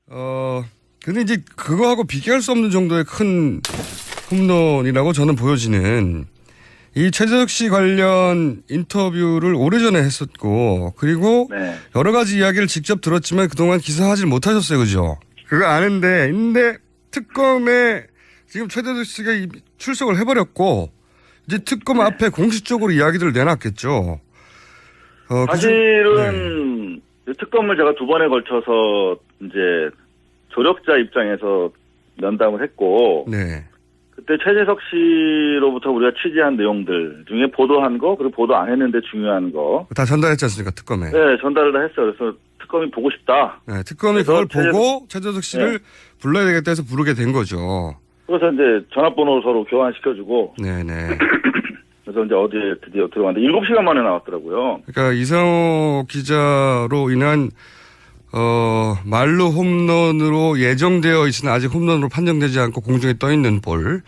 근데 이제 그거하고 비교할 수 없는 정도의 큰 홈런이라고 저는 보여지는 이 최재석 씨 관련 인터뷰를 오래전에 했었고 그리고 네. 여러 가지 이야기를 직접 들었지만 그동안 기사하지 못하셨어요. 그죠? 그거 아는데 근데 특검에 지금 최재석 씨가 출석을 해버렸고 이제 특검 앞에 공식적으로 이야기들을 내놨겠죠. 사실은 특검을 제가 2번에 걸쳐서 이제 조력자 입장에서 면담을 했고 네. 그때 최재석 씨로부터 우리가 취재한 내용들 중에 보도한 거 그리고 보도 안 했는데 중요한 거 다 전달했지 않습니까? 특검에. 네, 전달을 다 했어요. 그래서 특검이 보고 싶다. 네, 특검이 그걸 보고 최재석 씨를 불러야 되겠다 해서 부르게 된 거죠. 그래서 이제 전화번호 서로 교환시켜주고 네네. 그래서 이제 어디에 드디어 들어갔는데 7시간 만에 나왔더라고요. 그러니까 이상호 기자로 인한 말로 홈런으로 예정되어 있으나 아직 홈런으로 판정되지 않고 공중에 떠 있는 볼.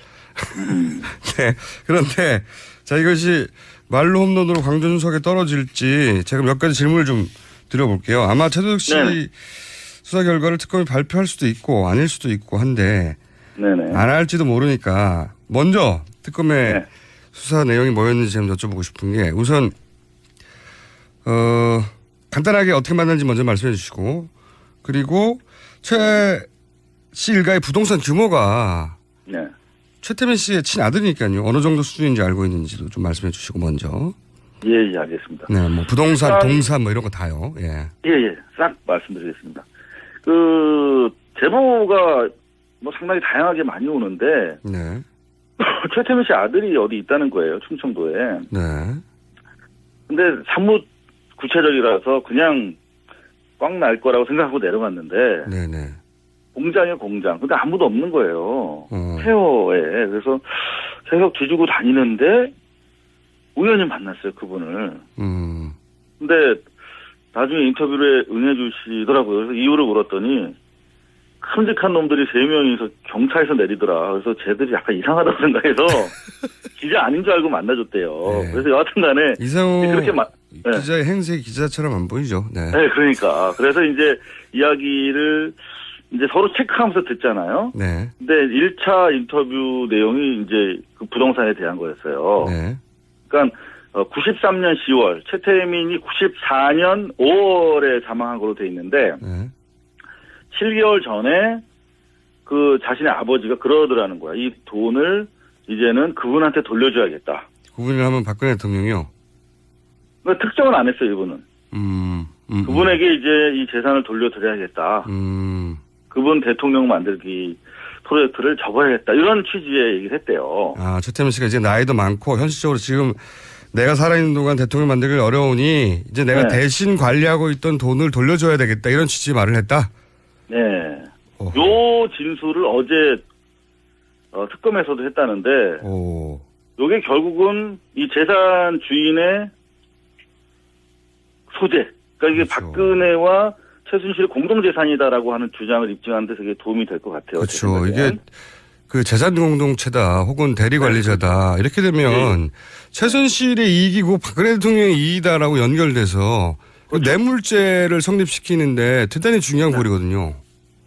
네. 그런데 자 이것이 말로 홈런으로 광전석에 떨어질지 제가 몇 가지 질문을 좀 드려볼게요. 아마 최재석 씨 수사 결과를 특검이 발표할 수도 있고 아닐 수도 있고 한데 네네. 안 할지도 모르니까 먼저 특검의 수사 내용이 뭐였는지 좀 여쭤보고 싶은 게 우선 간단하게 어떻게 만났는지 먼저 말씀해 주시고 그리고 최 씨 일가의 부동산 규모가 최태민 씨의 친아들이니까요. 어느 정도 수준인지 알고 있는지도 좀 말씀해 주시고 먼저. 예, 알겠습니다. 네, 뭐 부동산, 동산 뭐 이런 거 다요. 예. 예. 싹 말씀드리겠습니다. 그 제보가 뭐 상당히 다양하게 많이 오는데 네. 최태민 씨 아들이 어디 있다는 거예요. 충청도에. 네. 근데 사뭇 구체적이라서 그냥 꽉 날 거라고 생각하고 내려갔는데 네네. 공장이에요, 공장. 근데 아무도 없는 거예요. 폐허에. 그래서 계속 뒤지고 다니는데 우연히 만났어요, 그분을. 근데 나중에 인터뷰에 응해주시더라고요. 그래서 이유를 물었더니 큼직한 놈들이 3명이서 경차에서 내리더라. 그래서 쟤들이 약간 이상하다고 생각해서 기자 아닌 줄 알고 만나줬대요. 네. 그래서 여하튼 간에 이상호 그렇게 기자의 행색이 기자처럼 안 보이죠. 네. 네, 그러니까. 그래서 이제 이야기를 이제 서로 체크하면서 듣잖아요. 네. 근데 1차 인터뷰 내용이 이제 그 부동산에 대한 거였어요. 네. 그러니까 93년 10월, 최태민이 94년 5월에 사망한 걸로 돼 있는데 7개월 전에 그 자신의 아버지가 그러더라는 거야. 이 돈을 이제는 그분한테 돌려줘야겠다. 그분이라면 박근혜 대통령이요? 그러니까 특정은 안 했어요, 이분은. 그분에게 이제 이 재산을 돌려드려야겠다. 그분 대통령 만들기 프로젝트를 접어야겠다. 이런 취지의 얘기를 했대요. 아, 최태민 씨가 이제 나이도 많고 현실적으로 지금 내가 살아있는 동안 대통령 만들기 어려우니 이제 내가 대신 관리하고 있던 돈을 돌려줘야 되겠다. 이런 취지의 말을 했다? 네. 요 진술을 어제 특검에서도 했다는데 요게 결국은 이 재산 주인의 소재. 그러니까 이게 그렇죠. 박근혜와 최순실의 공동재산이다라고 하는 주장을 입증하는 데 되게 도움이 될 것 같아요. 그렇죠. 이게 그 재산 공동체다 혹은 대리 관리자다 이렇게 되면 최순실의 이익이고 박근혜 대통령의 이익이다라고 연결돼서 그렇죠. 뇌물죄를 성립시키는데 대단히 중요한 고리거든요.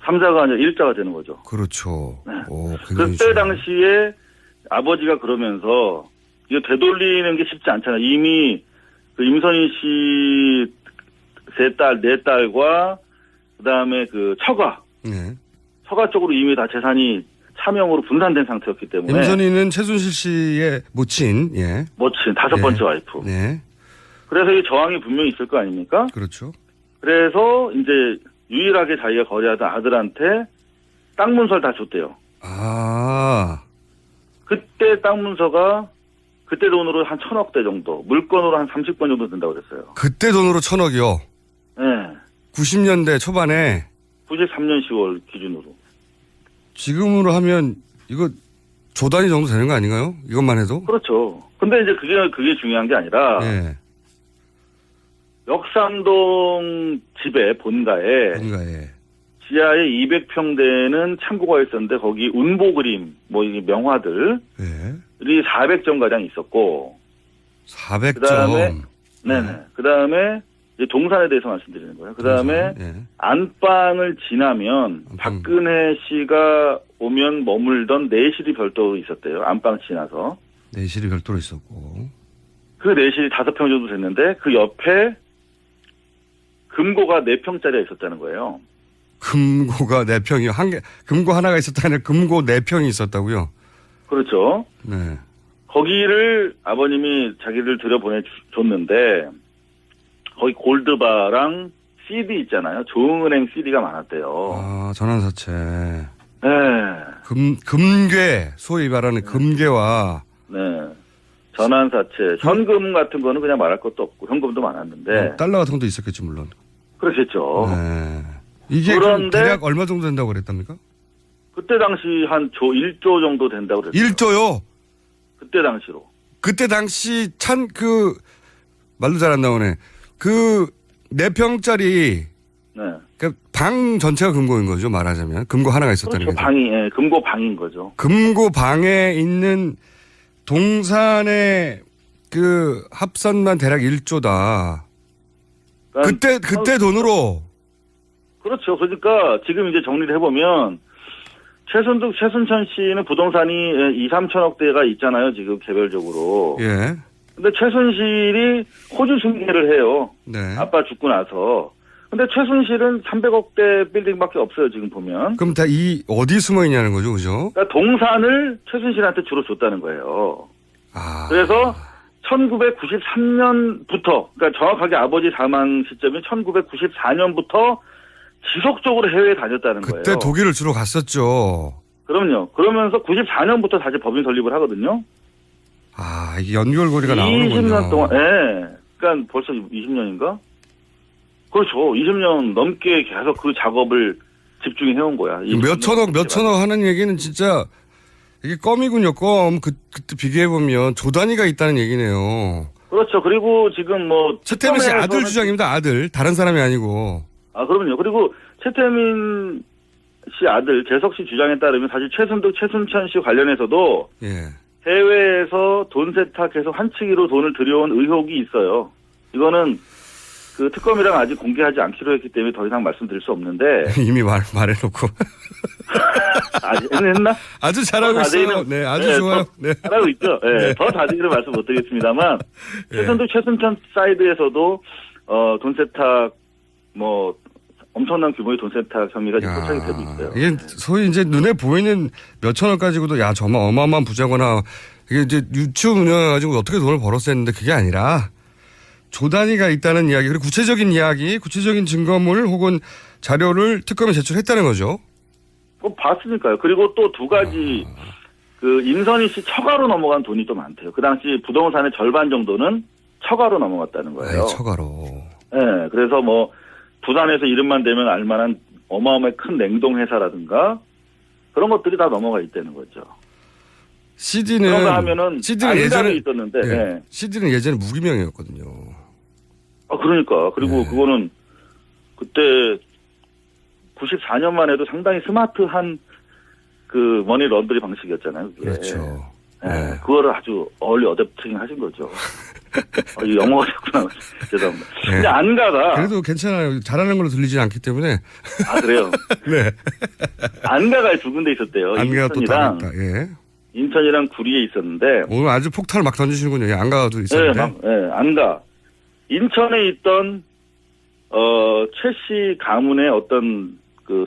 3자가 아니라 1자가 되는 거죠. 그렇죠. 네. 그때 당시에 아버지가 그러면서 이거 되돌리는 게 쉽지 않잖아요. 이미 그 임선희 씨 3딸, 4딸과 그다음에 그 처가 쪽으로 이미 다 재산이 차명으로 분산된 상태였기 때문에. 임선희는 최순실 씨의 모친, 모친 5번째 와이프. 네. 그래서 이 저항이 분명히 있을 거 아닙니까? 그렇죠. 그래서 이제 유일하게 자기가 거래하던 아들한테 땅 문서를 다 줬대요. 아. 그때 땅 문서가 그때 돈으로 한 1,000억대 정도, 물건으로 한 30건 정도 된다고 그랬어요. 그때 돈으로 1,000억이요? 네. 90년대 초반에? 93년 10월 기준으로. 지금으로 하면 이거 조 단위 정도 되는 거 아닌가요? 이것만 해도? 그렇죠. 근데 이제 그게 중요한 게 아니라. 역삼동 집에 본가에 지하에 200평 되는 창고가 있었는데 거기 운보 그림, 뭐 이게 명화들이 400점 가량 있었고. 400점. 그다음에 이제 동산에 대해서 말씀드리는 거예요. 그 다음에 예. 안방을 지나면 박근혜 씨가 오면 머물던 내실이 별도로 있었대요. 안방 지나서. 내실이 별도로 있었고. 그 내실이 5평 정도 됐는데 그 옆에 금고가 4평짜리가 있었다는 거예요. 금고가 4평이요. 금고 하나가 있었다는 금고 4평이 있었다고요? 그렇죠. 네. 거기를 아버님이 자기를 들여보내줬는데 거기 골드바랑 CD 있잖아요. 조흥은행 CD가 많았대요. 아, 전환사채. 네. 금괴, 소위 말하는 금괴와. 네. 전환사채, 현금 같은 거는 그냥 말할 것도 없고 현금도 많았는데. 달러 같은 것도 있었겠지, 물론. 그렇겠죠. 네. 이게 그런데 대략 얼마 정도 된다고 그랬답니까? 그때 당시 한 1조 정도 된다고 그랬어요. 1조요? 그때 당시로. 그때 당시 말도 잘 안 나오네. 4평짜리 네. 방 전체가 금고인 거죠, 말하자면. 금고 하나가 있었다는 그렇죠. 거죠. 예, 금고 방인 거죠. 금고 방에 있는 동산의 합산만 대략 1조다. 그러니까 그때 돈으로. 그렇죠. 그러니까 지금 이제 정리를 해보면 최순천 씨는 부동산이 2, 3천억대가 있잖아요. 지금 개별적으로. 예. 근데 최순실이 호주 승계를 해요. 네. 아빠 죽고 나서. 근데 최순실은 300억대 빌딩밖에 없어요. 지금 보면. 그럼 다 어디 숨어 있냐는 거죠, 그죠? 그러니까 동산을 최순실한테 주로 줬다는 거예요. 아. 그래서 1993년부터, 그러니까 정확하게 아버지 사망 시점이 1994년부터 지속적으로 해외에 다녔다는 거예요. 그때 독일을 주로 갔었죠. 그럼요. 그러면서 94년부터 다시 법인 설립을 하거든요. 아, 이게 연결고리가 나오는군요. 20년 동안, 예. 그러니까 벌써 20년인가? 그렇죠. 20년 넘게 계속 그 작업을 집중해 온 거야. 몇 천억 하는 얘기는 진짜 이게 껌이군요, 껌. 그때 비교해보면 조단위가 있다는 얘기네요. 그렇죠. 그리고 지금 최태민 씨 아들 주장입니다, 아들. 다른 사람이 아니고. 아, 그럼요. 그리고 최태민 씨 아들 재석 씨 주장에 따르면 사실 최순천 씨 관련해서도 예. 해외에서 돈 세탁해서 환치기로 돈을 들여온 의혹이 있어요. 이거는 그 특검이랑 아직 공개하지 않기로 했기 때문에 더 이상 말씀드릴 수 없는데. 이미 말해놓고. 아직 했나? 아주 잘하고 있어요. 네, 아주 좋아요. 네. 잘하고 있죠. 네, 네. 더 자세히는 말씀 못 드리겠습니다만. 네. 최순천 사이드에서도, 돈 세탁, 엄청난 규모의 돈 세탁 혐의가 지금 포착이 되고 있어요. 이게 소위 이제 눈에 보이는 몇 천억 가지고도 정말 어마어마한 부자거나 이게 이제 유치원 운영해가지고 어떻게 돈을 벌었어야 했는데 그게 아니라 조단위가 있다는 이야기, 그리고 구체적인 이야기, 구체적인 증거물 혹은 자료를 특검에 제출했다는 거죠. 봤으니까요. 그리고 또 두 가지, 임선희 씨 처가로 넘어간 돈이 또 많대요. 그 당시 부동산의 절반 정도는 처가로 넘어갔다는 거예요. 처가로. 네, 그래서 부산에서 이름만 대면 알만한 어마어마하게 큰 냉동회사라든가 그런 것들이 다 넘어가 있다는 거죠. CD는 그런가 하면은 예전에 있었는데, 예, 네. CD는 예전에 무기명이었거든요. 아, 그러니까. 그리고 그거는 그때 94년만 해도 상당히 스마트한 머니 런더리 방식이었잖아요. 그게. 그렇죠. 네. 그거를 아주 얼리 어댑팅 하신 거죠. 영어가 됐구나. 죄송합니다. 네. 근데 안가가. 그래도 괜찮아요. 잘하는 걸로 들리지 않기 때문에. 아, 그래요? 네. 안가가 두 군데 있었대요. 안가가 또 다르다. 예. 인천이랑 구리에 있었는데. 오늘 아주 폭탄을 막 던지시는군요. 예, 안가도 있었는데. 네, 안가. 인천에 있던, 최 씨 가문의 어떤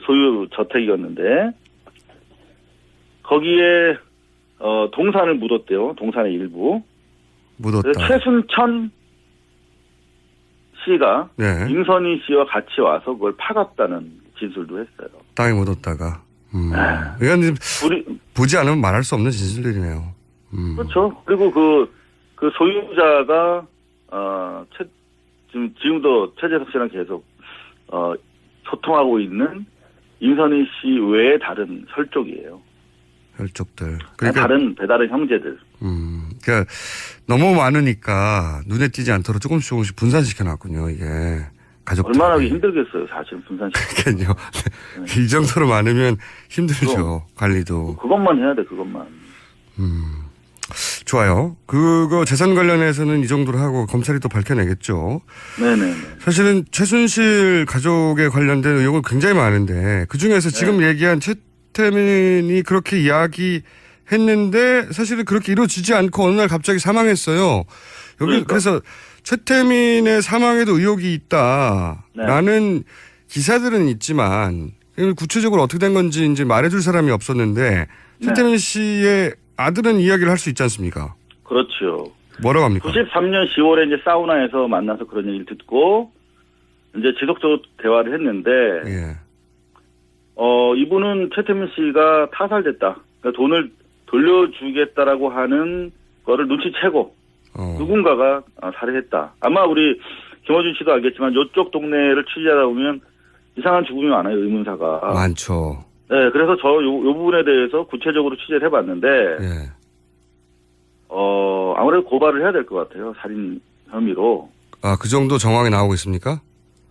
소유 저택이었는데, 거기에, 동산을 묻었대요. 동산의 일부. 묻었다. 최순천 씨가 네. 임선희 씨와 같이 와서 그걸 파갔다는 진술도 했어요. 땅에 묻었다가. 이건 보지 않으면 말할 수 없는 진술들이네요. 그렇죠. 그리고 그 소유자가 지금도 최재석 씨랑 계속 소통하고 있는 임선희 씨 외에 다른 혈족이에요. 혈족들. 그러니까 배다른 형제들. 그러니까 너무 많으니까 눈에 띄지 않도록 조금씩 분산시켜 놨군요. 이게 가족. 얼마나 하기 힘들겠어요. 사실 분산시켜. 그러니까요. 네. 이 정도로 많으면 힘들죠. 관리도. 그것만 해야 돼. 그것만. 좋아요. 그거 재산 관련해서는 이 정도로 하고 검찰이 또 밝혀내겠죠. 네네네. 사실은 최순실 가족에 관련된 의혹은 굉장히 많은데 그중에서 지금 얘기한 최태민이 그렇게 이야기했는데 사실은 그렇게 이루어지지 않고 어느 날 갑자기 사망했어요. 여기 그러니까. 그래서 최태민의 사망에도 의혹이 있다라는 기사들은 있지만 구체적으로 어떻게 된 건지 이제 말해줄 사람이 없었는데 최태민 씨의 아들은 이야기를 할 수 있지 않습니까? 그렇죠. 뭐라고 합니까? 93년 10월에 이제 사우나에서 만나서 그런 얘기를 듣고 이제 지속적으로 대화를 했는데 예. 이분은 최태민 씨가 타살됐다. 그러니까 돈을 돌려주겠다라고 하는 거를 눈치채고 누군가가 살해했다. 아마 우리 김어준 씨도 알겠지만 이쪽 동네를 취재하다 보면 이상한 죽음이 많아요. 의문사가. 많죠. 네, 그래서 요 부분에 대해서 구체적으로 취재를 해봤는데 예. 아무래도 고발을 해야 될 것 같아요. 살인 혐의로. 아, 그 정도 정황이 나오고 있습니까?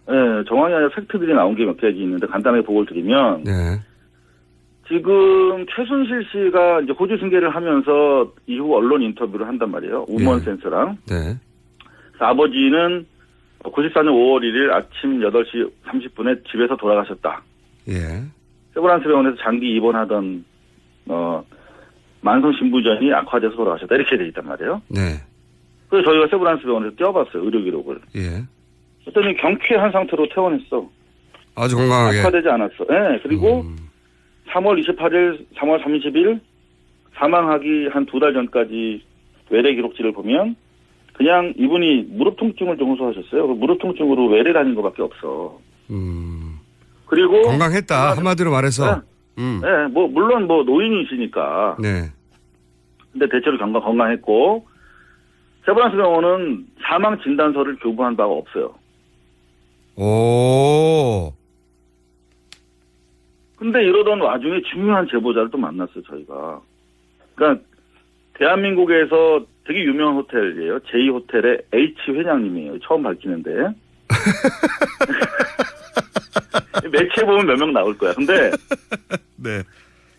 네, 정황이 아니라 팩트들이 나온 게 몇 가지 있는데 간단하게 보고를 드리면 네. 지금 최순실 씨가 이제 호주 승계를 하면서 이후 언론 인터뷰를 한단 말이에요. 우먼 센스랑. 네. 아버지는 94년 5월 1일 아침 8시 30분에 집에서 돌아가셨다. 예. 세브란스 병원에서 장기 입원하던 만성 신부전이 악화돼서 돌아가셨다. 이렇게 돼 있단 말이에요. 네. 그래서 저희가 세브란스 병원에서 떼어봤어요. 의료 기록을. 예. 그랬더니 경쾌한 상태로 퇴원했어. 아주 건강하게. 악화되지 않았어. 네. 그리고 3월 28일, 3월 30일 사망하기 한 2달 전까지 외래 기록지를 보면 그냥 이분이 무릎 통증을 좀 호소하셨어요. 무릎 통증으로 외래 다닌 것밖에 없어. 그리고 건강했다. 한마디로 말해서. 네, 물론 노인이시니까. 네. 근데 대체로 건강했고 세브란스 병원은 사망 진단서를 교부한 바가 없어요. 오. 근데 이러던 와중에 중요한 제보자를 또 만났어요, 저희가. 그러니까 대한민국에서 되게 유명한 호텔이에요. J호텔의 H 회장님이에요. 처음 밝히는데. 매체 보면 몇 명 나올 거야. 근데 네.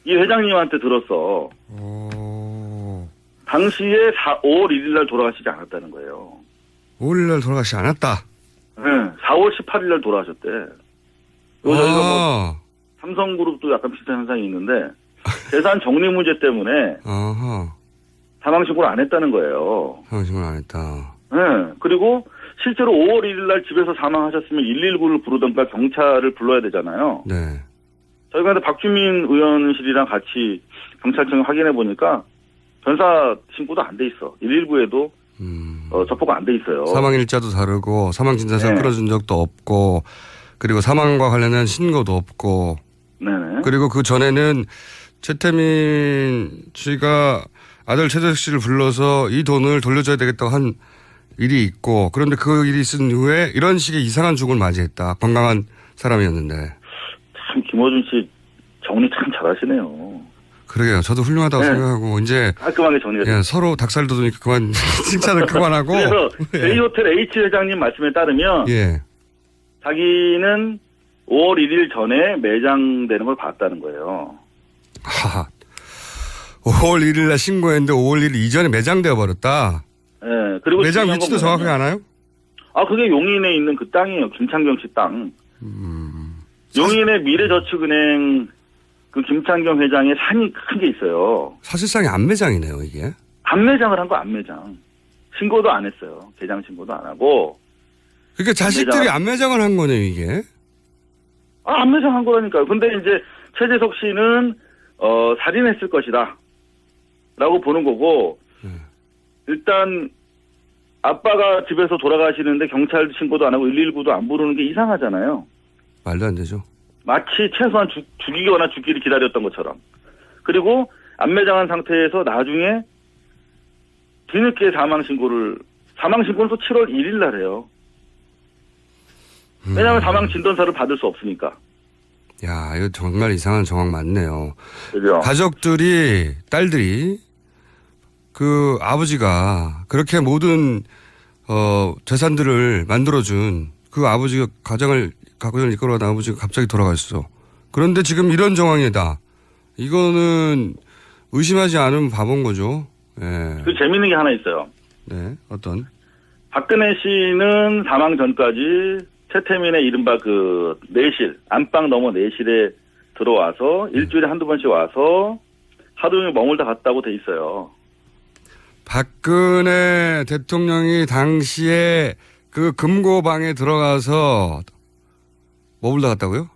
이 회장님한테 들었어. 오. 당시에 5월 1일 날 돌아가시지 않았다는 거예요. 5일 날 돌아가시지 않았다. 네, 4월 18일 날 돌아가셨대. 저희가 삼성그룹도 약간 비슷한 현상이 있는데 재산 정리 문제 때문에 사망신고를 안 했다는 거예요. 사망신고를 안 했다. 네, 그리고 실제로 5월 1일 날 집에서 사망하셨으면 119를 부르던가 경찰을 불러야 되잖아요. 네. 저희가 근데 박주민 의원실이랑 같이 경찰청에 확인해 보니까 변사 신고도 안 돼 있어. 119에도 접보가 안 돼 있어요. 사망 일자도 다르고 사망 진단서를 끌어준 적도 없고 그리고 사망과 관련한 신고도 없고 네네. 그리고 그 전에는 최태민 씨가 아들 최재석 씨를 불러서 이 돈을 돌려줘야 되겠다고 한 일이 있고 그런데 그 일이 있은 후에 이런 식의 이상한 죽음을 맞이했다. 건강한 사람이었는데. 참 김어준 씨 정리 참 잘하시네요. 그러게요. 저도 훌륭하다고 생각하고 이제 깔끔하게 정리가 서로 닭살 돋으니까 그만 칭찬을 그만하고. 그래서 J호텔 H 회장님 말씀에 따르면 자기는 5월 1일 전에 매장되는 걸 봤다는 거예요. 5월 1일 날 신고했는데 5월 1일 이전에 매장되어 버렸다. 네. 그리고 매장 위치도 정확하게 아나요? 그게 용인에 있는 그 땅이에요. 김창경 씨 땅. 용인의 미래저축은행 그 김창경 회장의 산이 큰 게 있어요. 사실상의 안매장이네요, 이게. 안매장을 한 거 안매장. 신고도 안 했어요. 개장 신고도 안 하고. 그러니까 자식들이 안매장을 한 거네요, 이게. 안매장 한 거라니까요. 근데 이제 최재석 씨는 살인했을 것이다. 라고 보는 거고 일단 아빠가 집에서 돌아가시는데 경찰 신고도 안 하고 119도 안 부르는 게 이상하잖아요. 말도 안 되죠. 마치 최소한 죽이거나 죽기를 기다렸던 것처럼. 그리고 안매장한 상태에서 나중에 뒤늦게 사망신고는 또 7월 1일 날 해요. 왜냐하면 사망 진단서를 받을 수 없으니까. 야, 이거 정말 이상한 정황 맞네요. 그죠? 가족들이, 딸들이 그 아버지가 그렇게 모든 재산들을 만들어준 그 아버지가 가정을 이끌어가던 아버지가 갑자기 돌아가셨어. 그런데 지금 이런 정황이다. 이거는 의심하지 않으면 바본 거죠. 예. 그 재밌는 게 하나 있어요. 네. 어떤? 박근혜 씨는 사망 전까지 최태민의 이른바 그 내실, 안방 넘어 내실에 들어와서 일주일에 한두 번씩 와서 하루 종일 머물다 갔다고 돼 있어요. 박근혜 대통령이 당시에 그 금고방에 들어가서 머물다 갔다고요?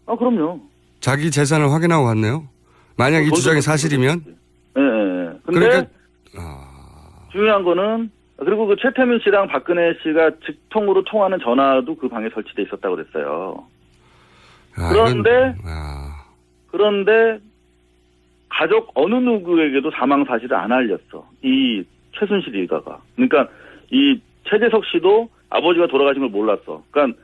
아, 그럼요. 자기 재산을 확인하고 갔네요. 만약 이 주장이 사실이면? 예, 예. 근데 그러니까, 중요한 거는 그리고 그 최태민 씨랑 박근혜 씨가 직통으로 통하는 전화도 그 방에 설치돼 있었다고 그랬어요. 그런데 가족 어느 누구에게도 사망 사실을 안 알렸어. 이 최순실 일가가. 그러니까 이 최재석 씨도 아버지가 돌아가신 걸 몰랐어. 그러니까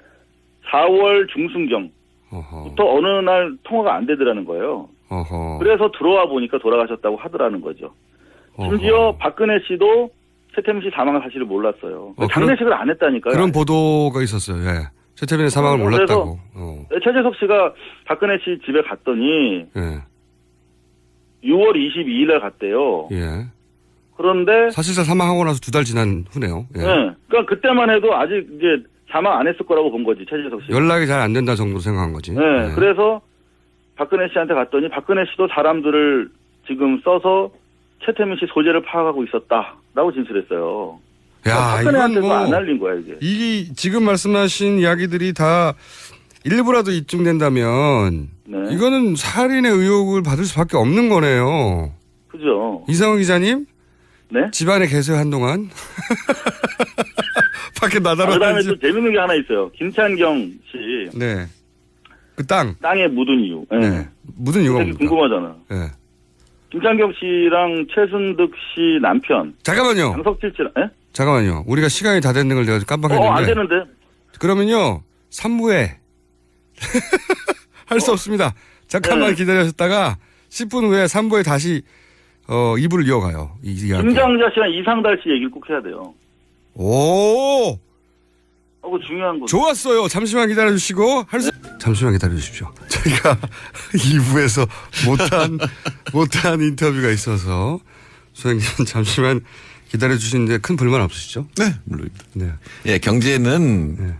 4월 중순경부터 어느 날 통화가 안 되더라는 거예요. 그래서 들어와 보니까 돌아가셨다고 하더라는 거죠. 심지어 박근혜 씨도 최태민 씨 사망 사실을 몰랐어요. 장례식을 안 했다니까요. 그런 보도가 있었어요. 예. 최태민의 사망을 몰랐다고. 최재석 씨가 박근혜 씨 집에 갔더니 예. 6월 22일 날 갔대요. 예. 그런데 사실상 사망하고 나서 2달 지난 후네요. 예. 네. 그러니까 그때만 해도 아직 이제 사망 안 했을 거라고 본 거지, 최재석 씨. 연락이 잘 안 된다 정도로 생각한 거지. 네. 예. 그래서 박근혜 씨한테 갔더니 박근혜 씨도 사람들을 지금 써서 최태민 씨 소재를 파악하고 있었다라고 진술했어요. 야, 박근혜한테도 이건 안 알린 거야, 이게. 이 지금 말씀하신 이야기들이 다 일부라도 입증된다면 네. 이거는 살인의 의혹을 받을 수밖에 없는 거네요. 그죠. 이상훈 기자님? 네? 집안에 계세요, 한동안? 밖에 나다라. 그다음에 또 재밌는 게 하나 있어요. 김찬경 씨. 네. 그 땅. 땅에 묻은 이유. 네. 네. 묻은 이유가 되게 뭡니까? 궁금하잖아. 네. 김찬경 씨랑 최순득 씨 남편. 잠깐만요. 장석칠 씨랑, 예? 잠깐만요. 우리가 시간이 다 됐는 걸 내가 깜빡했는데. 안 되는데. 그러면요. 3부에 할 수 없습니다. 잠깐만 네. 기다리셨다가 10분 후에 3부에 다시 2부를 이어가요. 이 이야기. 김장자 씨랑 이상달 씨 얘기를 꼭 해야 돼요. 오! 그거 중요한 거. 좋았어요. 잠시만 기다려주시고 잠시만 기다려주십시오. 저희가 2부에서 못한 인터뷰가 있어서 소장님 잠시만 기다려주시는데 큰 불만 없으시죠? 네, 물론입니다. 네. 예, 경제는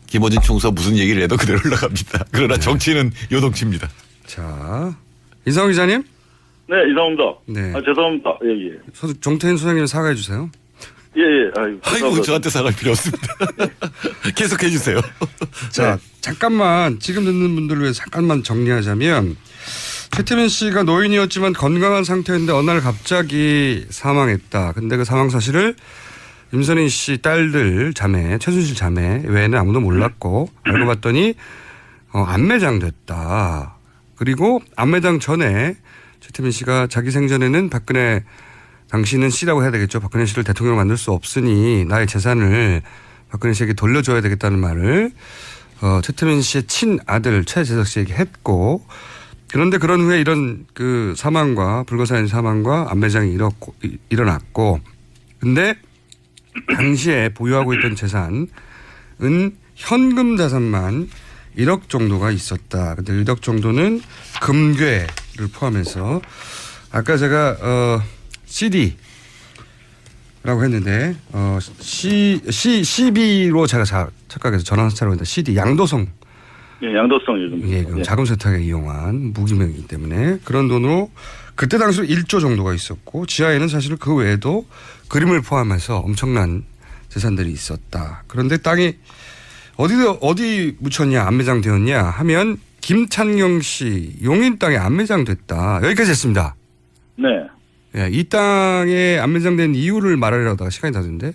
김어준 총수가 무슨 얘기를 해도 그대로 올라갑니다. 그러나 정치는 요동칩니다. 자, 이상훈 기자님. 네, 이상입니다. 네. 죄송합니다. 예. 정태인 소장님 사과해 주세요. 예. 아이고, 저한테 사과할 필요 없습니다. 계속해 주세요. 자, 잠깐만 지금 듣는 분들을 위해 잠깐만 정리하자면 최태민 씨가 노인이었지만 건강한 상태였는데 어느 날 갑자기 사망했다. 근데 그 사망 사실을 임선인 씨 딸들 자매, 최순실 자매 외에는 아무도 몰랐고 알고 봤더니 안매장 됐다. 그리고 안매장 전에 최태민 씨가 자기 생전에는 박근혜 당신은 씨라고 해야 되겠죠. 박근혜 씨를 대통령 만들 수 없으니 나의 재산을 박근혜 씨에게 돌려줘야 되겠다는 말을 최태민 씨의 친아들 최재석 씨에게 했고 그런데 그런 후에 이런 그 사망과 불거사인 사망과 안매장이 일어났고 근데 당시에 보유하고 있던 재산은 현금 자산만 1억 정도가 있었다. 근데 1억 정도는 금괴를 포함해서 아까 제가 CD라고 했는데 CB로 제가 착각해서 전화사차로 했는데 CD 양도성. 예, 양도성 요즘. 예, 그 자금 세탁에 이용한 무기명이기 때문에 그런 돈으로 그때 당시로 1조 정도가 있었고 지하에는 사실 그 외에도 그림을 포함해서 엄청난 재산들이 있었다. 그런데 땅이 어디 묻혔냐 안매장 되었냐 하면 김찬경 씨 용인 땅에 안매장 됐다. 여기까지 했습니다. 네. 예, 이 땅에 안매장된 이유를 말하려다가 시간이 다 됐는데.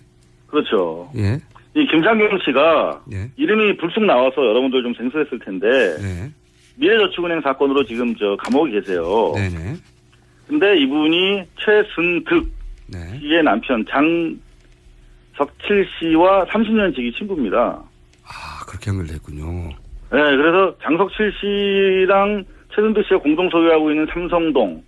그렇죠. 예. 이 김창경 씨가 예. 이름이 불쑥 나와서 여러분들 좀 생소했을 텐데 네. 미래저축은행 사건으로 지금 감옥에 계세요. 네네. 근데 이분이 최순득 네. 씨의 남편 장석칠 씨와 30년 지기 친구입니다. 아 그렇게 연결됐군요. 네, 그래서 장석칠 씨랑 최순득 씨가 공동 소유하고 있는 삼성동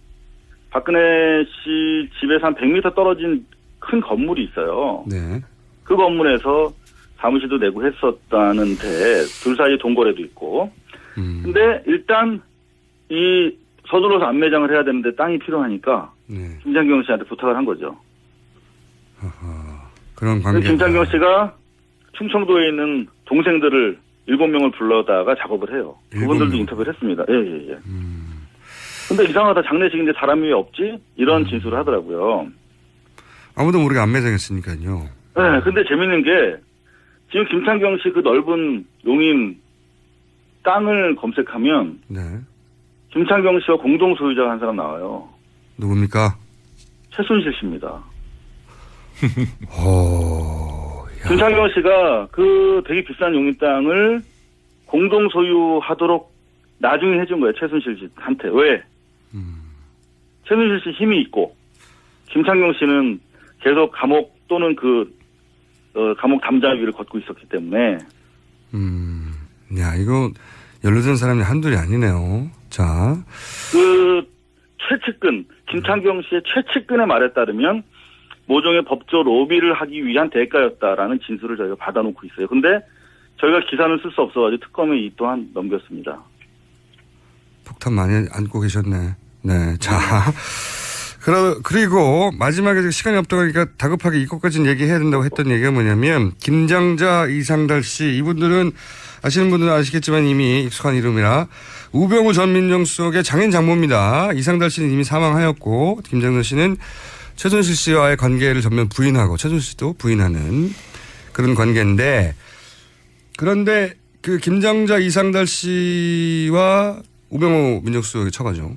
박근혜 씨 집에서 한 100m 떨어진 큰 건물이 있어요. 네. 그 건물에서 사무실도 내고 했었다는데 둘 사이에 동거래도 있고. 근데 일단 이 서둘러서 안매장을 해야 되는데 땅이 필요하니까 네. 김창경 씨한테 부탁을 한 거죠. 그런 관계. 김창경 씨가 충청도에 있는 동생들을 7명을 불러다가 작업을 해요. 그분들도 7명. 인터뷰를 했습니다. 예. 근데 이상하다. 장례식인데 사람이 왜 없지? 이런 진술을 하더라고요. 아무도 모르게 안 매장했으니까요. 네, 근데 재밌는 게 지금 김창경 씨 그 넓은 용인 땅을 검색하면 네. 김창경 씨와 공동 소유자가 한 사람 나와요. 누굽니까? 최순실 씨입니다. 야. 김창경 씨가 그 되게 비싼 용인 땅을 공동 소유하도록 나중에 해준 거예요. 최순실 씨한테. 왜? 최순실 씨 힘이 있고 김창경 씨는 계속 감옥 또는 감옥 담장위를 걷고 있었기 때문에. 야, 이거 연루된 사람이 한둘이 아니네요. 자. 최측근, 김창경 씨의 최측근의 말에 따르면 모종의 법조 로비를 하기 위한 대가였다라는 진술을 저희가 받아놓고 있어요. 근데 저희가 기사는 쓸 수 없어가지고 특검에 이 또한 넘겼습니다. 폭탄 많이 안고 계셨네. 네. 자. 그리고 마지막에 시간이 없다 보니까 다급하게 이것까지는 얘기해야 된다고 했던 얘기가 뭐냐면 김장자, 이상달 씨 이분들은 아시는 분들은 아시겠지만 이미 익숙한 이름이라 우병우 전 민정수석의 장인 장모입니다. 이상달 씨는 이미 사망하였고 김장자 씨는 최순실 씨와의 관계를 전면 부인하고 최순실 씨도 부인하는 그런 관계인데 그런데 그 김장자, 이상달 씨와 우병우 민정수석의 처가죠.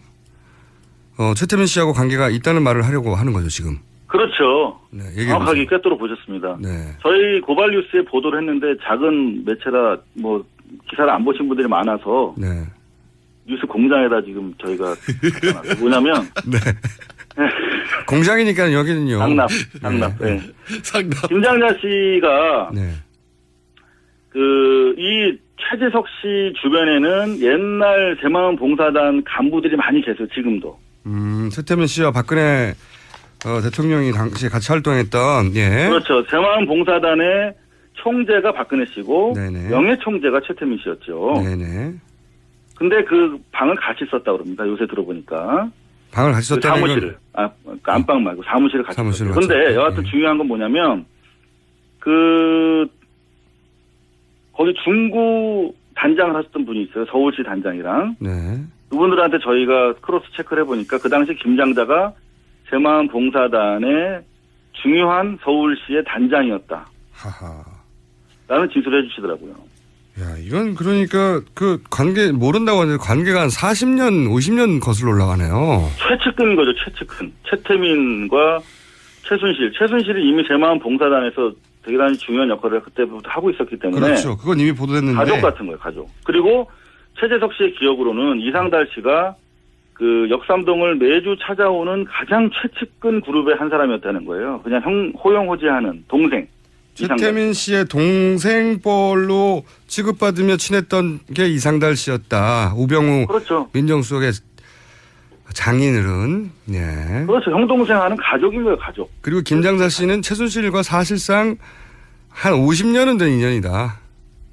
최태민 씨하고 관계가 있다는 말을 하려고 하는 거죠, 지금. 그렇죠. 네, 정확하게 꿰뚫어 보셨습니다. 네. 저희 고발뉴스에 보도를 했는데 작은 매체라 기사를 안 보신 분들이 많아서 네. 뉴스 공장에다 지금 저희가 뭐냐면 네. 공장이니까 여기는요. 상납. 네. 상납. 김장자 씨가 네. 이 최재석 씨 주변에는 옛날 새마을 봉사단 간부들이 많이 계세요. 지금도. 최태민 씨와 박근혜 대통령이 당시에 같이 활동했던 예. 그렇죠. 새마을 봉사단의 총재가 박근혜 씨고 네네. 명예 총재가 최태민 씨였죠. 네네. 근데 그 방을 같이 썼다고 그럽니다. 요새 들어보니까. 방을 같이 썼다는 사무실을. 그 안방 말고 사무실을 같이 사무실을 썼어요. 근데 같이 여하튼 네. 중요한 건 뭐냐면 거기 중구 단장을 하셨던 분이 있어요. 서울시 단장이랑. 네. 그분들한테 저희가 크로스 체크를 해보니까 그 당시 김장자가 새마을 봉사단의 중요한 서울시의 단장이었다. 하하. 라는 진술을 해주시더라고요. 야, 이건 그러니까 그 관계 모른다고 하는데 관계가 한 40년, 50년 거슬러 올라가네요. 최측근인 거죠. 최측근. 최태민과 최순실. 최순실이 이미 새마을 봉사단에서 대단히 중요한 역할을 그때부터 하고 있었기 때문에. 그렇죠. 그건 이미 보도됐는데. 가족 같은 거예요. 가족. 그리고 최재석 씨의 기억으로는 이상달 씨가 그 역삼동을 매주 찾아오는 가장 최측근 그룹의 한 사람이었다는 거예요. 그냥 호용호제하는 동생. 최태민 씨의 동생뻘로 취급받으며 친했던 게 이상달 씨였다. 우병우 그렇죠. 민정수석의 장인어른. 예. 그렇죠. 형 동생 하는 가족인 거예요. 가족. 그리고 김장자 씨는 최순실과 사실상 한 50년은 된 인연이다.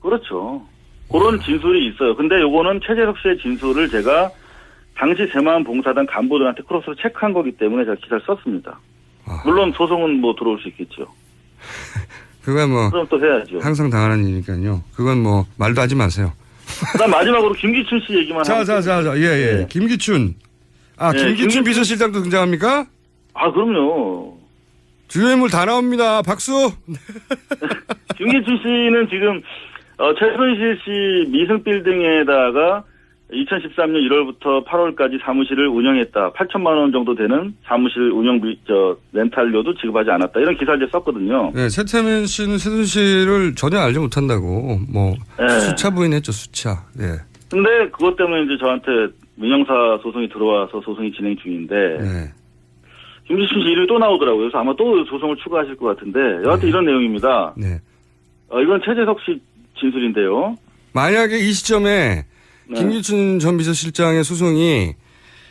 그렇죠. 그런 진술이 있어요. 근데 요거는 최재석 씨의 진술을 제가 당시 새마을 봉사단 간부들한테 크로스로 체크한 거기 때문에 제가 기사를 썼습니다. 물론 소송은 들어올 수 있겠죠. 그건 그럼 또 해야죠. 항상 당하는 일이니까요. 그건 말도 하지 마세요. 그다음 마지막으로 김기춘 씨 얘기만 하고. 예. 네. 김기춘. 네, 김기춘 비서실장도 등장합니까? 그럼요. 주요 인물 다 나옵니다. 박수. 김기춘 씨는 지금 최순실 씨 미승 빌딩에다가 2013년 1월부터 8월까지 사무실을 운영했다. 8천만 원 정도 되는 사무실 운영비 렌탈료도 지급하지 않았다. 이런 기사를 이제 썼거든요. 네, 최태민 씨는 최순실을 전혀 알지 못한다고 네. 수차 부인했죠. 수차. 네. 근데 그것 때문에 이제 저한테 민형사 소송이 들어와서 소송이 진행 중인데 네. 김기춘 씨 이름이 또 나오더라고요. 그래서 아마 또 소송을 추가하실 것 같은데 여하튼 이런 내용입니다. 네. 이건 최재석 씨 진술인데요. 만약에 이 시점에 네. 김기춘 전 비서실장의 소송이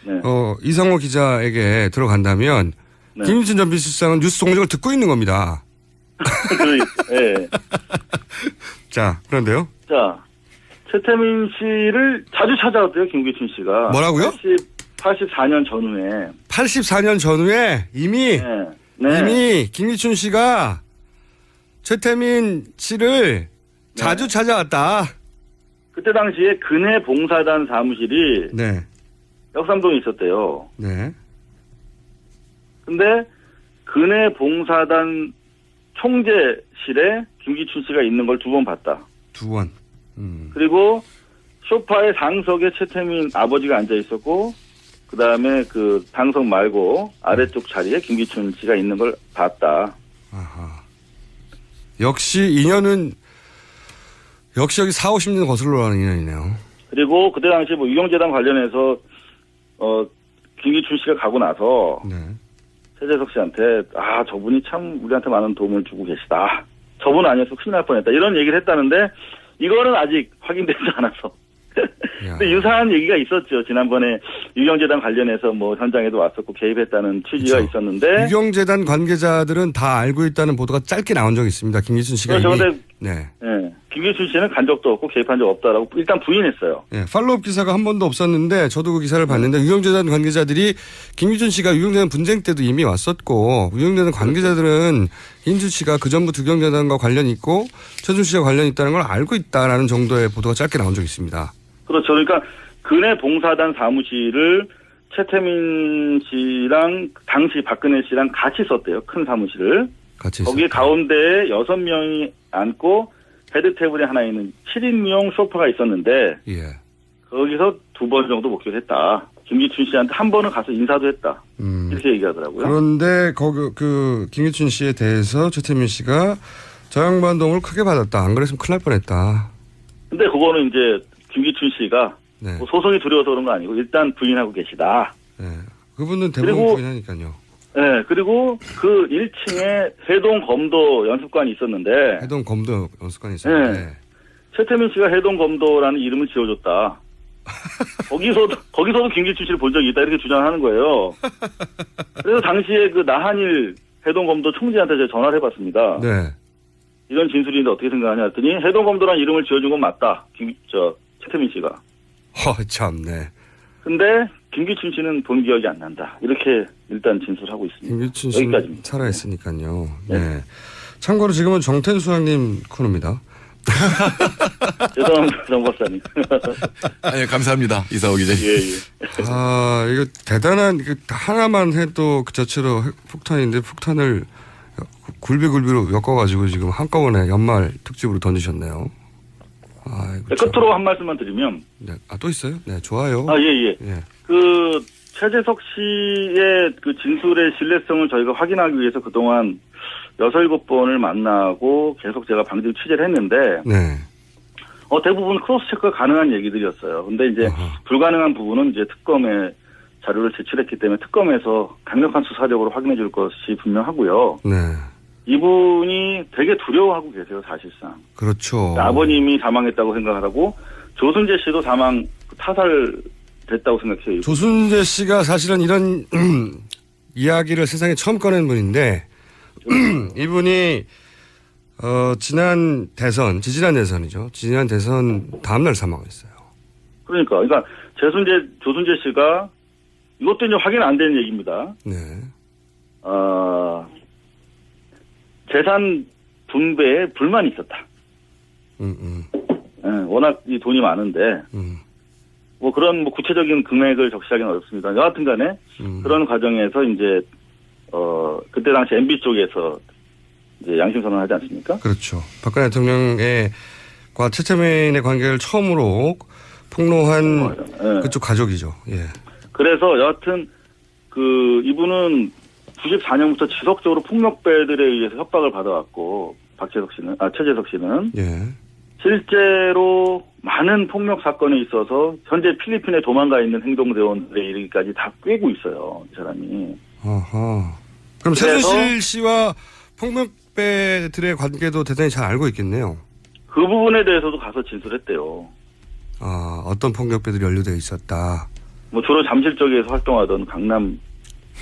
네. 이상호 기자에게 들어간다면 네. 김기춘 전 비서실장은 뉴스 공정을 듣고 있는 겁니다. 네. 자, 그런데요. 자, 최태민 씨를 자주 찾아왔대요, 김기춘 씨가. 뭐라고요? 84년 전후에. 84년 전후에 이미 네. 이미 김기춘 씨가 최태민 씨를 자주 찾아왔다. 그때 당시에 근해 봉사단 사무실이 네. 역삼동에 있었대요. 네. 근데 근해 봉사단 총재실에 김기춘 씨가 있는 걸 2번 봤다. 2번. 그리고 소파의 상석에 최태민 아버지가 앉아 있었고, 그 다음에 그 상석 말고 아래쪽 자리에 김기춘 씨가 있는 걸 봤다. 아하. 역시 인연은 역시 여기 4, 50년 거슬러 가는 인연이네요. 그리고 그때 당시 뭐 유경재단 관련해서 김기춘 씨가 가고 나서 네. 최재석 씨한테 저분이 참 우리한테 많은 도움을 주고 계시다. 저분 아니었으면 큰일 날 뻔했다. 이런 얘기를 했다는데 이거는 아직 확인되지 않아서. 근데 유사한 얘기가 있었죠. 지난번에 유경재단 관련해서 뭐 현장에도 왔었고 개입했다는 취지가 그렇죠. 있었는데. 유경재단 관계자들은 다 알고 있다는 보도가 짧게 나온 적이 있습니다. 김기춘 씨가 그렇죠. 이미. 근데 네. 김기춘 씨는 간 적도 없고 개입한 적 없다라고 일단 부인했어요. 네. 팔로업 기사가 한 번도 없었는데 저도 그 기사를 봤는데 유경재단 관계자들이 김기춘 씨가 유경재단 분쟁 때도 이미 왔었고 유경재단 관계자들은 김기춘 씨가 그 전부터 유경재단과 관련이 있고 최준 씨와 관련이 있다는 걸 알고 있다라는 정도의 보도가 짧게 나온 적이 있습니다. 그렇죠. 그러니까 근해 봉사단 사무실을 최태민 씨랑 당시 박근혜 씨랑 같이 썼대요. 큰 사무실을. 같이 거기 있었다. 가운데에 6명이 앉고 헤드 테이블에 하나 있는 7인용 소파가 있었는데 예. 거기서 2번 정도 목격을 했다. 김기춘 씨한테 한 번은 가서 인사도 했다. 이렇게 얘기하더라고요. 그런데 거기 그 김기춘 씨에 대해서 최태민 씨가 저 양반 도움을 크게 받았다. 안 그랬으면 큰일 날 뻔했다. 근데 그거는 이제 김기춘 씨가 네. 뭐 소송이 두려워서 그런 거 아니고 일단 부인하고 계시다. 네. 그분은 대부분 그리고 부인하니까요. 네, 그리고 그 1층에 해동 검도 연습관이 있었는데 해동 검도 연습관이 있었는데 네. 최태민 씨가 해동 검도라는 이름을 지어줬다. 거기서도 김기춘 씨를 본 적이 있다 이렇게 주장하는 거예요. 그래서 당시에 그 나한일 해동 검도 총재한테 제가 전화를 해봤습니다. 네. 이런 진술인데 어떻게 생각하냐 했더니 해동 검도라는 이름을 지어준 건 맞다. 최태민 씨가. 참네. 근데 김기춘 씨는 본 기억이 안 난다. 이렇게 일단 진술하고 있습니다. 김기춘 씨는 여기까지입니다. 살아있으니까요. 네. 네. 참고로 지금은 정태수 소장님 코너입니다. 죄송합니다, 정 박사님. 아니, 감사합니다. 이사오 기자님. 예. 이거 대단한, 하나만 해도 그 자체로 폭탄인데 폭탄을 굴비굴비로 엮어가지고 지금 한꺼번에 연말 특집으로 던지셨네요. 끝으로 한 말씀만 드리면. 네. 또 있어요? 네, 좋아요. 예. 예. 그, 최재석 씨의 그 진술의 신뢰성을 저희가 확인하기 위해서 그동안 6, 7번을 만나고 계속 제가 방송 취재를 했는데. 네. 대부분 크로스 체크가 가능한 얘기들이었어요. 근데 이제 불가능한 부분은 이제 특검에 자료를 제출했기 때문에 특검에서 강력한 수사력으로 확인해 줄 것이 분명하고요. 네. 이분이 되게 두려워하고 계세요, 사실상. 그렇죠. 아버님이 사망했다고 생각하고 조순재 씨도 타살됐다고 생각해요. 조순재 씨가 사실은 이런 이야기를 세상에 처음 꺼낸 분인데 이분이 지지난 대선이죠. 지지난 대선 다음날 사망했어요. 그러니까 조순재 씨가 이것도 이제 확인 안 되는 얘기입니다. 네. 재산 분배에 불만이 있었다. 워낙 이 돈이 많은데 뭐 그런 뭐 구체적인 금액을 적시하기는 어렵습니다. 여하튼 간에 그런 과정에서 이제 그때 당시 MB 쪽에서 이제 양심 선언을 하지 않습니까? 그렇죠. 박근혜 대통령과 최태민의 관계를 처음으로 폭로한 그쪽 가족이죠. 예. 그래서 여하튼 이분은 94년부터 지속적으로 폭력배들에 의해서 협박을 받아왔고 최재석 씨는 예. 실제로 많은 폭력 사건에 있어서 현재 필리핀에 도망가 있는 행동대원들에 이르기까지 다 꿰고 있어요. 이 사람이. 그럼 최순실 씨와 폭력배들의 관계도 대단히 잘 알고 있겠네요. 그 부분에 대해서도 가서 진술했대요. 어떤 폭력배들이 연루되어 있었다. 뭐 주로 잠실 쪽에서 활동하던 강남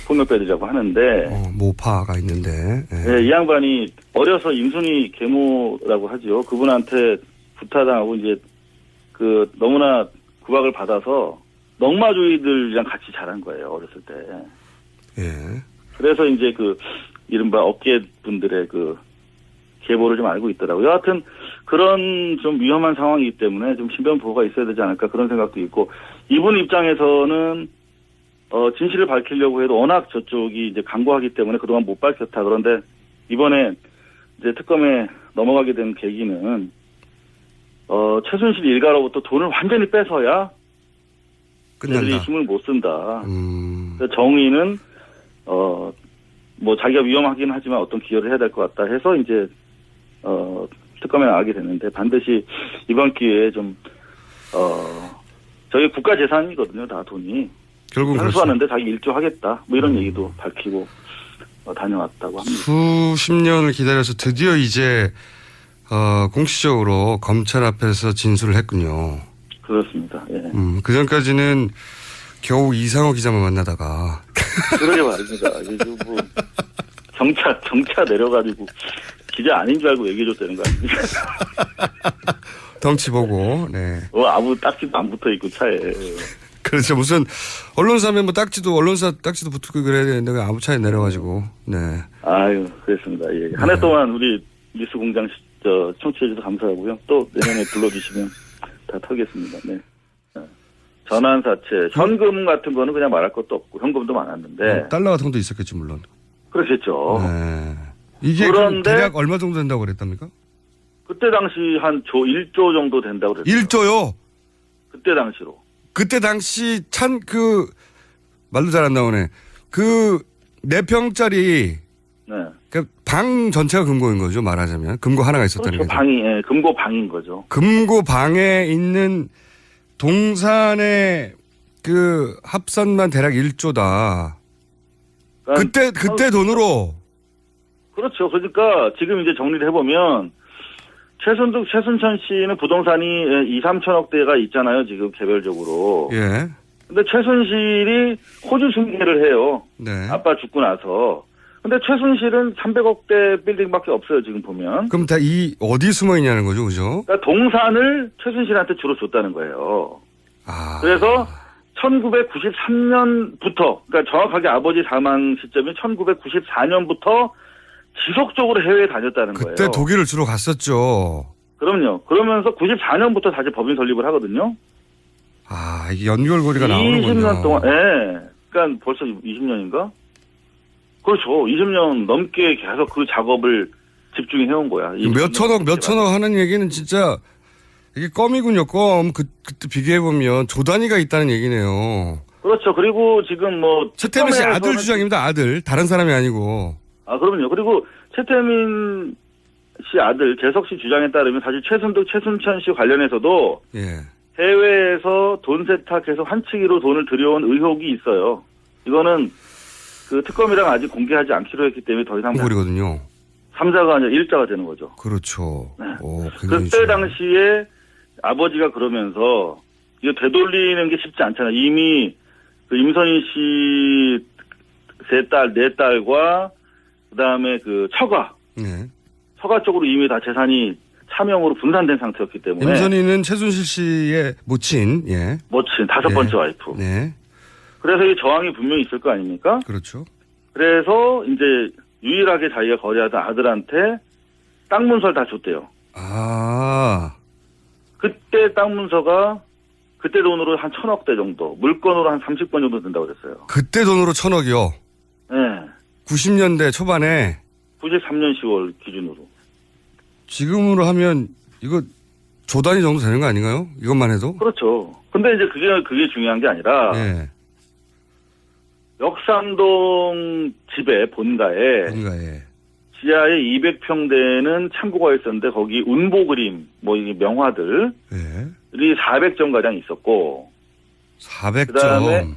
폭력배들이라고 하는데 모파가 있는데 네, 이 양반이 어려서 임순희 계모라고 하죠. 그분한테 부타당하고 이제 너무나 구박을 받아서 넝마조이들이랑 같이 자란 거예요, 어렸을 때. 예. 그래서 이제 그 이른바 업계 분들의 그 계보를 좀 알고 있더라고요. 여하튼 그런 좀 위험한 상황이기 때문에 좀 신변 보호가 있어야 되지 않을까 그런 생각도 있고, 이분 입장에서는 진실을 밝히려고 해도 워낙 저쪽이 이제 강구하기 때문에 그동안 못 밝혔다. 그런데 이번에 이제 특검에 넘어가게 된 계기는 최순실 일가로부터 돈을 완전히 뺏어야 그들이 끝난다. 힘을 못 쓴다. 그래서 정의는 뭐 자기가 위험하긴 하지만 어떤 기여를 해야 될 것 같다 해서 이제 특검에 나가게 됐는데, 반드시 이번 기회에 좀 저희 국가 재산이거든요, 다 돈이. 결국 항소하는데 자기 일조하겠다. 뭐 이런 얘기도 밝히고 다녀왔다고 합니다. 수십 년을 기다려서 드디어 이제 공식적으로 검찰 앞에서 진술을 했군요. 그렇습니다. 예. 그 전까지는 겨우 이상호 기자만 만나다가 그러게 말입니다. 이게 뭐 경차 내려가지고 기자 아닌 줄 알고 얘기해줬다는 거 아닙니까? 덩치 보고. 네. 아무 딱지도 안 붙어 있고 차에. 그렇죠. 무슨 언론사면 뭐 언론사 딱지도 붙고 그래야 되는데 아무 차에 내려가지고. 네. 아유, 그랬습니다. 예. 한 해 동안 우리 뉴스공장 청취해주셔서 감사하고요. 또 내년에 불러주시면 다 털겠습니다. 네. 전환사채, 현금 같은 거는 그냥 말할 것도 없고 현금도 많았는데. 달러 같은 것도 있었겠지 물론. 그렇겠죠. 네. 이게 그런데 대략 얼마 정도 된다고 그랬답니까? 그때 당시 한 1조 정도 된다고 그랬어요. 1조요? 그때 당시로. 그때 당시 말도 잘 안 나오네. 4평짜리 네. 방 전체가 금고인 거죠, 말하자면. 금고 하나가 있었다는 그렇죠. 거죠. 금고 방인 거죠. 금고 방에 있는 동산의 합산만 대략 1조다. 그러니까 그때 돈으로. 그렇죠. 그러니까 지금 이제 정리를 해보면 최순천 씨는 부동산이 2, 3천억 대가 있잖아요. 지금 개별적으로. 예. 근데 최순실이 호주 승계를 해요. 네. 아빠 죽고 나서. 근데 최순실은 300억 대 빌딩밖에 없어요. 지금 보면. 그럼 다 어디 숨어 있냐는 거죠, 그죠? 그러니까 동산을 최순실한테 주로 줬다는 거예요. 아. 그래서 1993년부터, 그러니까 정확하게 아버지 사망 시점이 1994년부터 지속적으로 해외에 다녔다는 거예요. 그때 독일을 주로 갔었죠. 그럼요. 그러면서 94년부터 다시 법인 설립을 하거든요. 아, 이게 연결고리가 나오는군요. 20년 동안, 예. 그러니까 벌써 20년인가? 그렇죠. 20년 넘게 계속 그 작업을 집중해 온 거야. 몇 천억 하는 얘기는 진짜 이게 껌이군요, 껌. 그때 비교해보면 조 단위가 있다는 얘기네요. 그렇죠. 그리고 지금 최태민 씨 아들 주장입니다, 아들. 다른 사람이 아니고. 아, 그럼요. 그리고 최태민 씨 아들 재석 씨 주장에 따르면 사실 최순천 씨 관련해서도 예. 해외에서 돈 세탁해서 환치기로 돈을 들여온 의혹이 있어요. 이거는 그 특검이랑 아직 공개하지 않기로 했기 때문에 더 이상 거리거든요. 3자가 아니라 1자가 되는 거죠. 그렇죠. 네. 굉장히 그때 당시에 아버지가 그러면서 이거 되돌리는 게 쉽지 않잖아요. 이미 그 임선희 씨 3딸, 4딸과 그다음에 처가. 네. 처가 쪽으로 이미 다 재산이 차명으로 분산된 상태였기 때문에. 임선희는 최순실 씨의 모친, 예. 모친, 5번째 와이프. 네. 그래서 이 저항이 분명히 있을 거 아닙니까? 그렇죠. 그래서 이제 유일하게 자기가 거래하던 아들한테 땅 문서를 다 줬대요. 아. 그때 땅 문서가 그때 돈으로 한 1,000억대 정도, 물건으로 한 30건 정도 된다고 그랬어요. 그때 돈으로 1,000억이요? 네. 90년대 초반에. 93년 10월 기준으로. 지금으로 하면 이거 조 단위 정도 되는 거 아닌가요? 이것만 해도? 그렇죠. 근데 이제 그게 중요한 게 아니라. 예. 역삼동 집의 본가에 지하에 200평 되는 창고가 있었는데 거기 운보 그림, 이게 명화들이 예. 400점 가량 있었고. 400점. 그다음에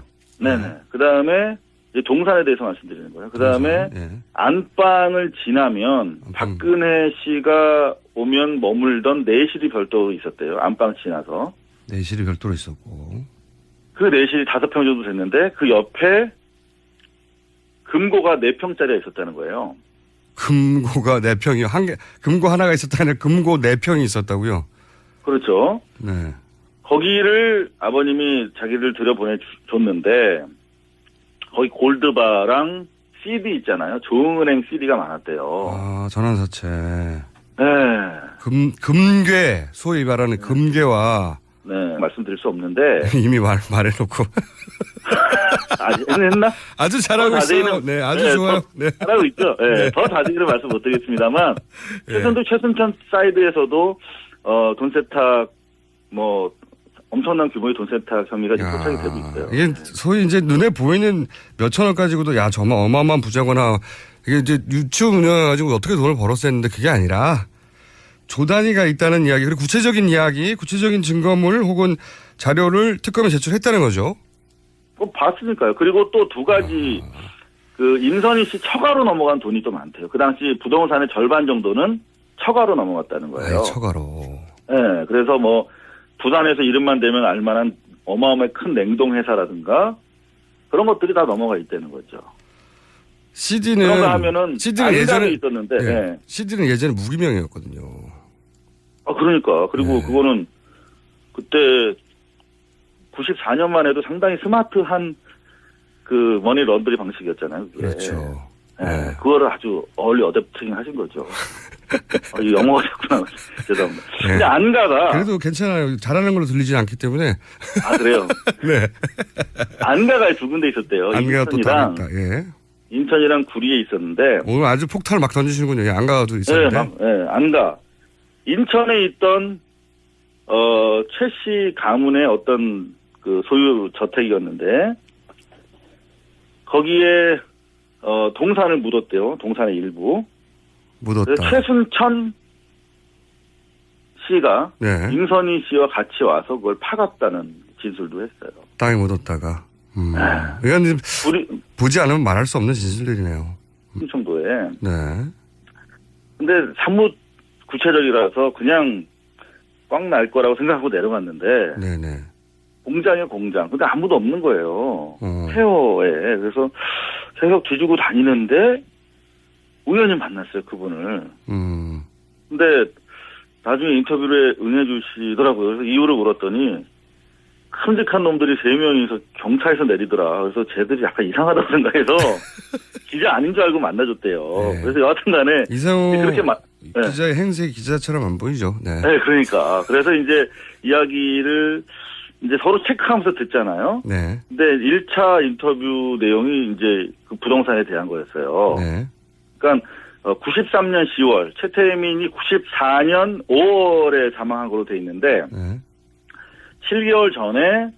네네. 그다음에 이제 동산에 대해서 말씀드리는 거예요. 그다음에 예. 안방을 지나면 박근혜 씨가 오면 머물던 내실이 별도로 있었대요. 안방 지나서. 내실이 별도로 있었고. 그 내실이 5평 정도 됐는데 그 옆에 금고가 4평짜리가 있었다는 거예요. 금고가 4평이요? 금고 하나가 있었다는 금고 4평이 있었다고요? 그렇죠. 네. 거기를 아버님이 자기를 들여보내줬는데 거기 골드바랑 CD 있잖아요. 조흥은행 CD가 많았대요. 아, 전환사채. 네. 금괴, 소위 말하는 금괴와. 네, 말씀드릴 수 없는데. 이미 말해놓고. 아직 했나? 아주 잘하고 있어요. 네, 아주 네, 좋아요. 네. 잘하고 있죠. 네, 네. 더 자세히는 말씀 못 드리겠습니다만. 네. 최순천 사이드에서도, 돈 세탁, 엄청난 규모의 돈 세탁 혐의가 지금 포착이 되고 있어요. 이게 소위 이제 눈에 보이는 몇천억 가지고도 야, 정말 어마어마한 부자거나 이게 이제 유치원 운영해가지고 어떻게 돈을 벌었어 했는데 그게 아니라 조 단위가 있다는 이야기, 그리고 구체적인 이야기, 구체적인 증거물 혹은 자료를 특검에 제출했다는 거죠. 봤으니까요. 그리고 또 두 가지, 임선희 씨 처가로 넘어간 돈이 또 많대요. 그 당시 부동산의 절반 정도는 처가로 넘어갔다는 거예요. 처가로. 네, 그래서 부산에서 이름만 대면 알만한 어마어마하게 큰 냉동회사라든가 그런 것들이 다 넘어가 있다는 거죠. CD는 그런가 하면은 예전에 있었는데, 네. CD는 예전에 무기명이었거든요. 그러니까. 그리고 네. 그거는 그때 94년만 해도 상당히 스마트한 머니 런더리 방식이었잖아요. 그게. 그렇죠. 네. 그거를 아주 얼리 어댑팅 하신 거죠. 영어가 됐구나. 죄송합니다. 네. 근데 안가가. 그래도 괜찮아요. 잘하는 걸로 들리지 않기 때문에. 그래요? 네. 안가가 두 군데 있었대요. 안가가 또 다르다. 예. 인천이랑 구리에 있었는데. 오늘 아주 폭탄을 막 던지시는군요. 예, 안가도 있었는데. 네, 안가. 인천에 있던, 최 씨 가문의 어떤 소유 저택이었는데, 거기에, 동산을 묻었대요. 동산의 일부. 묻었다. 최순천 씨가 네. 임선희 씨와 같이 와서 그걸 파갔다는 진술도 했어요. 땅에 묻었다가. 이건 보지 않으면 말할 수 없는 진술들이네요. 충청도에. 네. 근데 사뭇 구체적이라서 그냥 꽉 날 거라고 생각하고 내려갔는데. 네네. 공장이에요, 공장. 근데 아무도 없는 거예요. 폐허에. 그래서 계속 뒤지고 다니는데 우연히 만났어요, 그분을. 근데 나중에 인터뷰에 응해주시더라고요. 그래서 이유를 물었더니 큼직한 놈들이 3명이서 경차에서 내리더라. 그래서 쟤들이 약간 이상하다고 생각해서 기자 아닌 줄 알고 만나줬대요. 네. 그래서 여하튼 간에 이상호 그렇게 기자의 행세 기자처럼 안 보이죠. 네. 네, 그러니까. 그래서 이제 이야기를 이제 서로 체크하면서 듣잖아요. 네. 근데 1차 인터뷰 내용이 이제 그 부동산에 대한 거였어요. 네. 그러니까 93년 10월, 최태민이 94년 5월에 사망한 걸로 돼 있는데 네. 7개월 전에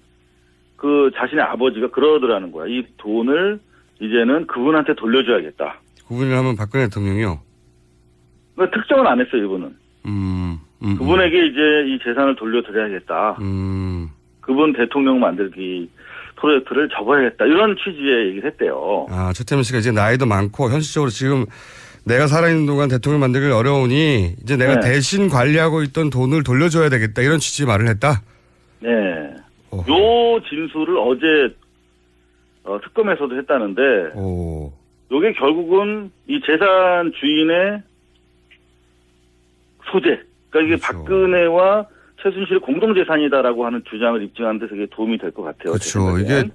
그 자신의 아버지가 그러더라는 거야. 이 돈을 이제는 그분한테 돌려줘야겠다. 그분을 하면 박근혜 대통령이요? 그러니까 특정은 안 했어요, 이분은. 그분에게 이제 이 재산을 돌려드려야겠다. 그분 대통령 만들기 프로젝트를 접어야겠다. 이런 취지의 얘기를 했대요. 최태민 씨가 이제 나이도 많고 현실적으로 지금 내가 살아있는 동안 대통령 만들기 어려우니 이제 내가 대신 관리하고 있던 돈을 돌려줘야 되겠다. 이런 취지의 말을 했다? 네. 요 진술을 어제 특검에서도 했다는데 요게 결국은 이 재산 주인의 소재. 그러니까 이게 그렇죠. 박근혜와 최순실의 공동재산이다라고 하는 주장을 입증하는 데 되게 도움이 될 것 같아요. 그렇죠. 이게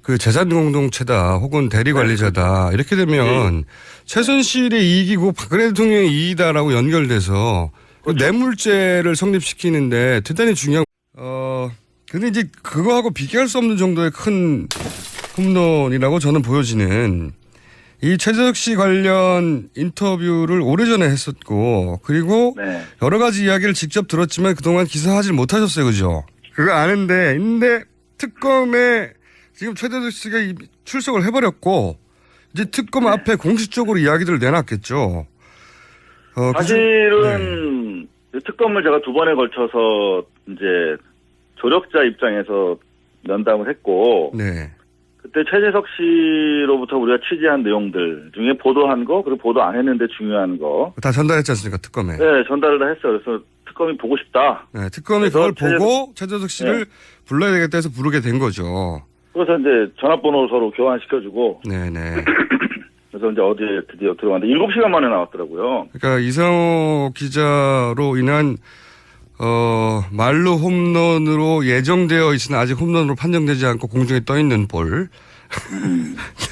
그 재산 공동체다 혹은 대리 관리자다 이렇게 되면 최순실의 이익이고 박근혜 대통령의 이익이다라고 연결돼서 그렇죠. 뇌물죄를 성립시키는데 대단히 중요한 근데 이제 그거하고 비교할 수 없는 정도의 큰 홈런이라고 저는 보여지는 이 최재석 씨 관련 인터뷰를 오래전에 했었고 그리고 여러 가지 이야기를 직접 들었지만 그동안 기사하지 못하셨어요. 그죠? 그거 아는데 근데 특검에 지금 최재석 씨가 출석을 해버렸고 이제 특검 앞에 공식적으로 이야기들을 내놨겠죠. 사실은 특검을 제가 2번에 걸쳐서 이제 조력자 입장에서 면담을 했고 그때 최재석 씨로부터 우리가 취재한 내용들 중에 보도한 거 그리고 보도 안 했는데 중요한 거 다 전달했지 않습니까? 특검에. 네, 전달을 다 했어요. 그래서 특검이 보고 싶다. 네, 특검이 그걸 보고 최재석 씨를 불러야 되겠다 해서 부르게 된 거죠. 그래서 이제 전화번호 서로 교환시켜주고. 네네. 그래서 이제 어디에 드디어 들어갔는데 7시간 만에 나왔더라고요. 그러니까 이상호 기자로 인한 말루 홈런으로 예정되어 있으나 아직 홈런으로 판정되지 않고 공중에 떠 있는 볼.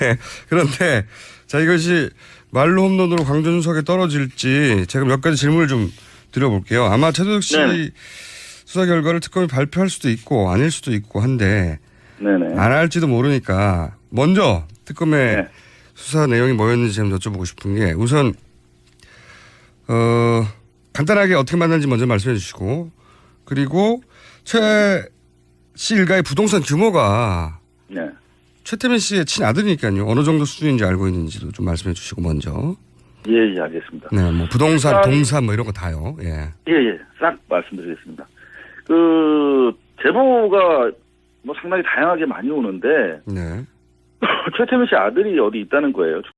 네. 그런데 자, 이것이 말루 홈런으로 광준석에 떨어질지 제가 몇 가지 질문을 좀 드려볼게요. 아마 최도혁 씨 네네. 수사 결과를 특검이 발표할 수도 있고 아닐 수도 있고 한데 네네. 안 할지도 모르니까 먼저 특검의 네. 수사 내용이 뭐였는지 좀 여쭤보고 싶은 게 우선 간단하게 어떻게 만났는지 먼저 말씀해 주시고 그리고 최 씨 일가의 부동산 규모가 네. 최태민 씨의 친아들이니까요. 어느 정도 수준인지 알고 있는지도 좀 말씀해 주시고 먼저. 예, 예, 알겠습니다. 네, 뭐 부동산, 동산 뭐 이런 거 다요. 예. 예, 예. 싹 말씀드리겠습니다. 그, 제보가 뭐 상당히 다양하게 많이 오는데, 네. 최태민 씨 아들이 어디 있다는 거예요.